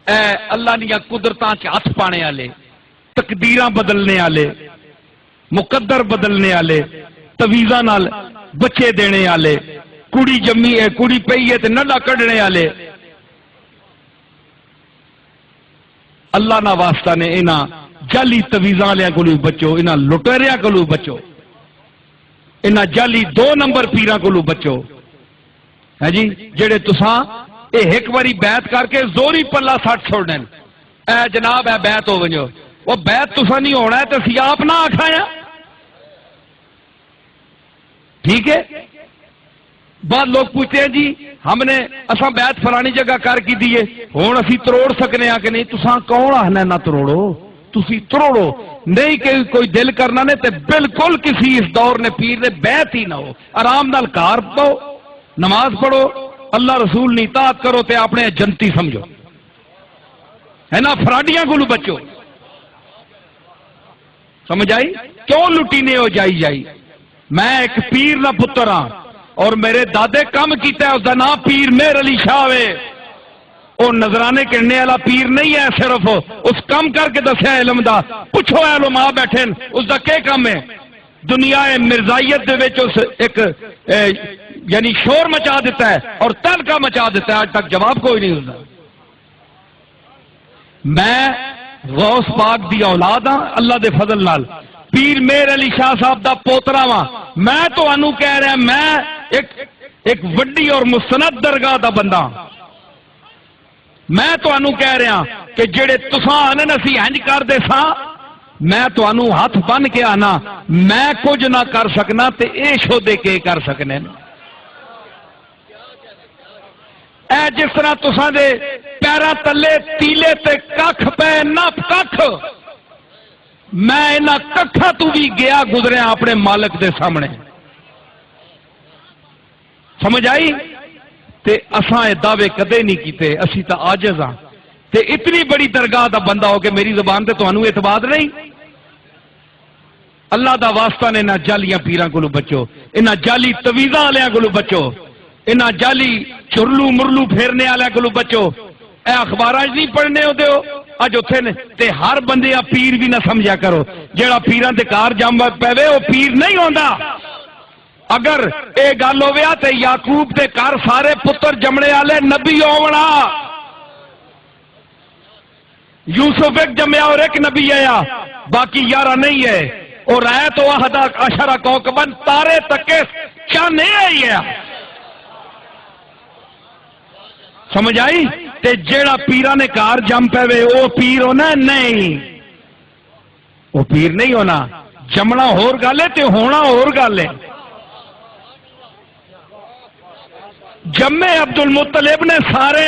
اے اللہ دیا قدرتاں چ ہاتھ پانے والے، تقدیراں بدلنے والے، مقدر بدلنے والے، تویزاں نال بچے دینے والے، کڑی جمی ہے کڑی پئی ہے تے نڈا کڈنے والے، اللہ نہ واسطہ نے انہاں جعلی تویزاں والے کولوں بچو، انہاں لٹیریاں کولوں بچو، انہاں جعلی 2 نمبر پیراں کولوں بچو، ہے جی جڑے تساں اے ایک باری بیعت کر کے زوری پلا سٹ چھوڑنے، اے جناب اے بیعت ہو ونجو، وہ بیعت تساں نہیں ہونا ہے تے سی آپ نہ آکھایا، ٹھیک ہے؟ بعد لوگ پوچھتے ہیں جی ہم نے اساں بیعت فلانی جگہ کر کی دیے ہوں اسی تروڑ سکنے ہیں کہ نہیں؟ تساں کون آخنا نہ تروڑو، تسی تروڑو نہیں کہ کوئی دل کرنا نے تے بالکل کسی اس دور نے پیر نے بیعت ہی نہ ہو، آرام نال کار پاؤ، نماز پڑھو، اللہ رسول نہیں اطاعت کرو تے اپنے جنتی سمجھو، ہے نا؟ فراڈیاں کو بچو، سمجھ آئی؟ کیوں لٹی نے ہو جائی؟ میں ایک پیر نہ پتر ہاں اور میرے دادے کم کیتا ہے، اس دا نام پیر مہر علی شاہ ہے، وہ نظرانے کرنے والا پیر نہیں ہے، صرف اس کم کر کے دسیا علم دا، پوچھو علماء بیٹھے اس دا کیا کام ہے؟ دنیا مرزائیت دے وچ اس ایک یعنی شور مچا دیتا ہے اور تلکا مچا دیتا ہے، آج تک جواب کوئی نہیں ہوتا۔ میں غوث پاک دی اولاد ہاں، اللہ دے فضل نال پیر مہر علی شاہ صاحب دا پوترا ہاں، میں تو انو کہہ رہا میں ایک وڈی اور مستند درگاہ دا بندہ، میں تو انو کہہ رہا کہ جڑے تساں آنے نسی ہنج کر دے سا، میں تو انو ہاتھ بن کے آنا میں کچھ نہ کر سکنا تے اے شودے کے کر سکنے، اے جس طرح تساں دے پیرا تلے تیلے تے ککھ پے نہ ککھ، میں انہاں ککھاں تو بھی گیا گزریا اپنے مالک دے سامنے، سمجھ آئی؟ تے اساں اے دعوے کدے نہیں کیتے، اسی تا عاجز ہاں، تے اتنی بڑی درگاہ دا بندہ ہو کہ میری زبان تے تانوں اعتماد نہیں؟ اللہ دا واسطہ نے انہاں جعلیاں پیراں کولوں بچو، انہاں جعلی تویزاں والےاں کولوں بچو، انہاں جعلی چرلو مرلو پھیرنے والے کولوں بچو، اے اخباراں نہیں پڑھنے ہو دیو اج اوتھے نے تے ہر بندے پیر بھی نہ سمجھا کرو، جیڑا پیراں تے کار جم پے وہ پیر نہیں ہوندا۔ اگر اے گل ہویا تے یعقوب دے گھر سارے پتر جمنے والے نبی ہونا، یوسف ایک جمیا اور ایک نبی آیا، باقی 11 نہیں ہے، اور ہے تو احد عشر کوكبا تارے تکے چاند نہیں ہے، سمجھ آئی؟ تے جیڑا پیرا نے کار جم پے وہ پیر ہونا نہیں، وہ پیر نہیں ہونا، جمنا ہور گل ہے تے ہونا ہور گل ہے۔ جمے عبد المطلب نے سارے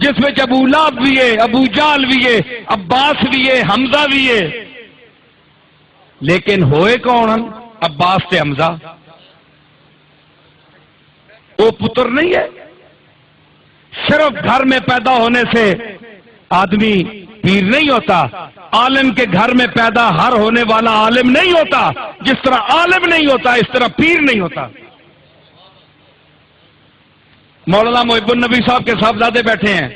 جس میں ابو لہب بھی ہے، ابو جہل بھی ہے، عباس بھی ہے، حمزہ بھی ہے، لیکن ہوئے کون؟ عباس تے حمزہ، وہ پتر نہیں ہے۔ صرف گھر میں پیدا ہونے سے آدمی پیر نہیں ہوتا، عالم کے گھر میں پیدا ہر ہونے والا عالم نہیں ہوتا، جس طرح عالم نہیں ہوتا اس طرح پیر نہیں ہوتا۔ مولانا محب النبی صاحب کے صاحبزادے بیٹھے ہیں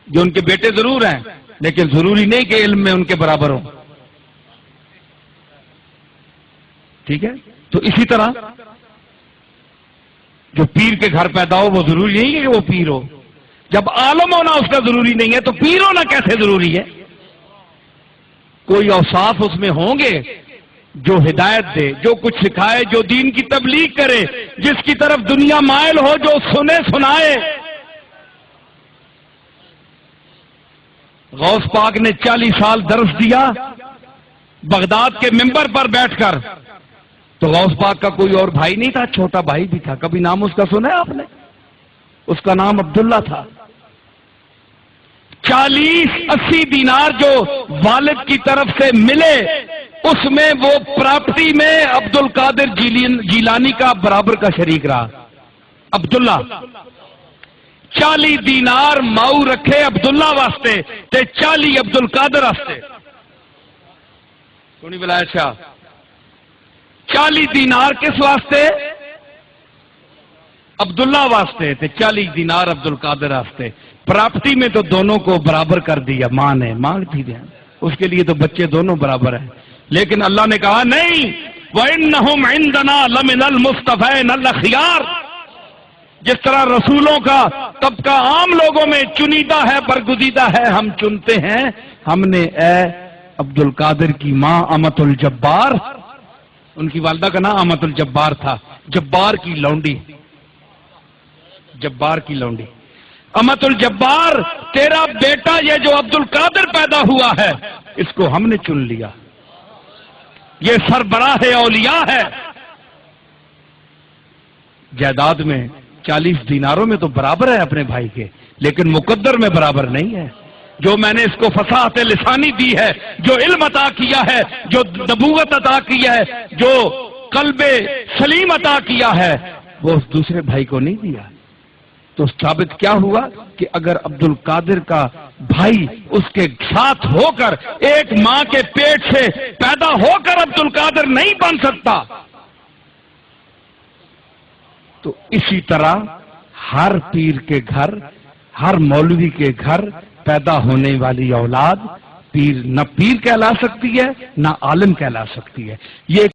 جو ان کے بیٹے ضرور ہیں لیکن ضروری نہیں کہ علم میں ان کے برابر ہو، ٹھیک ہے؟ تو اسی طرح جو پیر کے گھر پیدا ہو وہ ضروری نہیں ہے کہ وہ پیر ہو، جب عالم ہونا اس کا ضروری نہیں ہے تو پیر ہونا کیسے ضروری ہے؟ کوئی اوصاف اس میں ہوں گے جو ہدایت دے، جو کچھ سکھائے، جو دین کی تبلیغ کرے، جس کی طرف دنیا مائل ہو، جو سنے سنائے۔ غوث پاک نے 40 سال درس دیا بغداد کے منبر پر بیٹھ کر، تو غوث پاک کا کوئی اور بھائی نہیں تھا، چھوٹا بھائی بھی تھا، کبھی نام اس کا سنا ہے آپ نے؟ اس کا نام عبداللہ تھا۔ 40-80 دینار جو والد کی طرف سے ملے اس میں وہ پراپرٹی میں عبد القادر جیلانی کا برابر کا شریک رہا عبداللہ۔ 40 دینار ماؤ رکھے عبداللہ واسطے تے 40 عبد القادر واسطے، سنی بلایا شاہ 40 دینار کس واسطے؟ عبداللہ واسطے تھے 40 دینار عبد القادر واسطے. پراپرٹی میں تو دونوں کو برابر کر دیا ماں نے، ماں تھی دیا اس کے لیے تو بچے دونوں برابر ہیں. لیکن اللہ نے کہا نہیں، وَإِنَّهُمْ عِنْدَنَا لَمِنَ الْمُصْطَفَيْنَ الْأَخْيَارِ. جس طرح رسولوں کا طبقہ عام لوگوں میں چنیدہ ہے، برگزیدہ ہے، ہم چنتے ہیں، ہم نے اے عبد القادر کی ماں امت الجبار، ان کی والدہ کا نام امت الجبار تھا، جبار کی لونڈی، جبار کی لونڈی. امت الجبار، تیرا بیٹا یہ جو عبد القادر پیدا ہوا ہے اس کو ہم نے چن لیا، یہ سربراہ اولیاء ہے. جائیداد میں 40 دیناروں میں تو برابر ہے اپنے بھائی کے، لیکن مقدر میں برابر نہیں ہے. جو میں نے اس کو فصاحت لسانی دی ہے، جو علم عطا کیا ہے، جو نبوت عطا کی ہے، جو قلب سلیم عطا کیا ہے، وہ اس دوسرے بھائی کو نہیں دیا. تو ثابت کیا ہوا کہ اگر عبد القادر کا بھائی اس کے ساتھ ہو کر ایک ماں کے پیٹ سے پیدا ہو کر عبد القادر نہیں بن سکتا، تو اسی طرح ہر پیر کے گھر، ہر مولوی کے گھر پیدا ہونے والی اولاد پیر نہ پیر کہلا سکتی ہے نہ عالم کہلا سکتی ہے. یہ